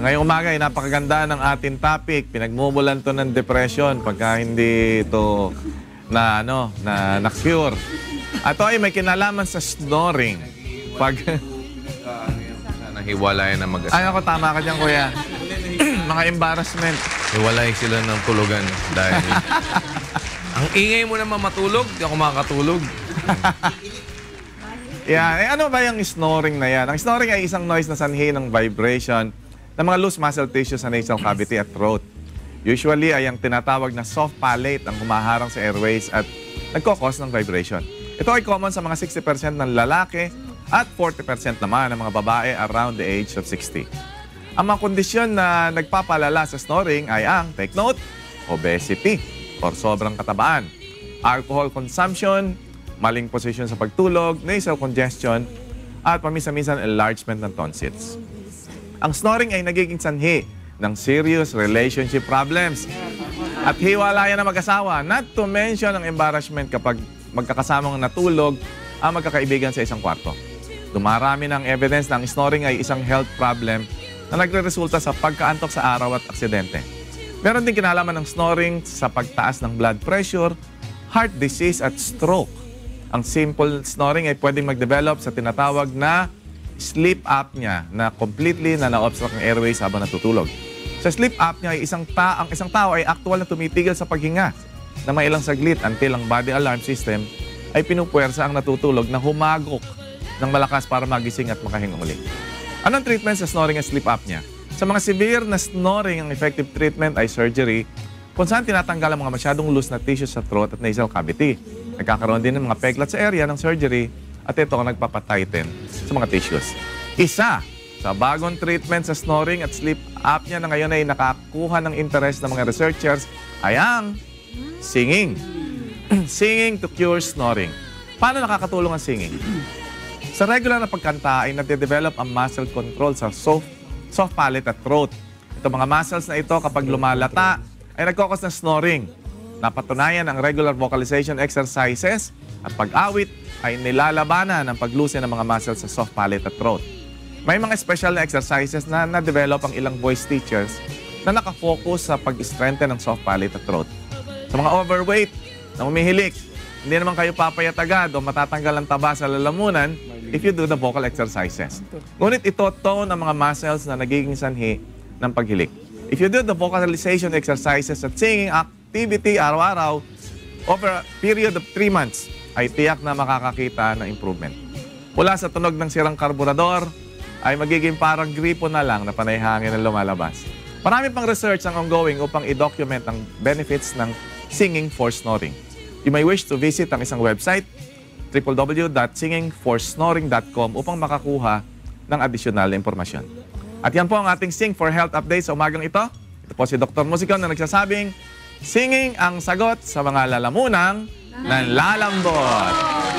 Ngayong umaga ay napakaganda ng ating topic. Pinagmumulan to ng depression pagka hindi ito na-cure. At ito ay may kinalaman sa snoring. Pag Nahiwalay na mag-asawa. ay ako, tama ka dyan, kuya. Mga embarrassment. Hiwalay sila ng tulugan dahil ang ingay mo naman matulog, di ako makakatulog. Yeah, ano ba yung snoring na yan? Ang snoring ay isang noise na sanhi ng vibration ng mga loose muscle tissue sa nasal cavity at throat. Usually ay ang tinatawag na soft palate ang humaharang sa airways at nagkakos ng vibration. Ito ay common sa mga 60% ng lalaki at 40% naman ng mga babae around the age of 60. Ang mga kondisyon na nagpapalala sa snoring ay ang, take note, obesity or sobrang katabaan, alcohol consumption, maling posisyon sa pagtulog, nasal congestion, at paminsan-minsan enlargement ng tonsils. Ang snoring ay nagiging sanhi ng serious relationship problems at hiwalayan ng mag-asawa, not to mention ang embarrassment kapag magkakasamang natulog ang magkakaibigan sa isang kwarto. Dumarami ng evidence na ang snoring ay isang health problem na nagre-resulta sa pagkaantok sa araw at aksidente. Meron din kinalaman ng snoring sa pagtaas ng blood pressure, heart disease at stroke. Ang simple snoring ay pwedeng mag-develop sa tinatawag na sleep apnea na completely na na-obstruct ang airways habang natutulog. Sa sleep apnea ay ang isang tao ay actual na tumitigil sa paghinga na may ilang saglit until ang body alarm system ay pinupuwersa ang natutulog na humagok ng malakas para magising at makahinga muli. Anong treatment sa snoring at sleep apnea? Sa mga severe na snoring, ang effective treatment ay surgery kung saan tinatanggal ang mga masyadong loose na tissue sa throat at nasal cavity. Nagkakaroon din ng mga peklat sa area ng surgery at ito ang nagpapatighten sa mga tissues. Isa sa bagong treatment sa snoring at sleep apnea na ngayon ay nakakuha ng interest ng mga researchers ay ang singing. Singing to cure snoring. Paano nakakatulong ang singing? Sa regular na pagkanta ay nade-develop ang muscle control sa soft palate at throat. Itong mga muscles na ito kapag lumalata ay nagkakos ng snoring. Napatunayan ang regular vocalization exercises at pag-awit ay nilalabanan ang paglusin ng mga muscles sa soft palate at throat. May mga special na exercises na na-develop ang ilang voice teachers na nakafocus sa pag-strengthen ng soft palate at throat. Sa mga overweight na umihilik, hindi naman kayo papayat agad o matatanggal ang taba sa lalamunan if you do the vocal exercises. Ngunit ito tone ang mga muscles na nagiging sanhi ng paghilik. If you do the vocalization exercises at singing activity araw-araw over a period of 3 months, ay tiyak na makakakita ng improvement. Mula sa tunog ng sirang karburador, ay magiging parang gripo na lang na panay hangin na lumalabas. Marami pang research ang ongoing upang i-document ang benefits ng singing for snoring. You may wish to visit ang isang website, www.singingforsnoring.com upang makakuha ng adisyonal na impormasyon. At yan po ang ating Sing for Health update sa umagang ito. Ito po si Dr. Musicon na nagsasabing, singing ang sagot sa mga lalamunang nanlalambot.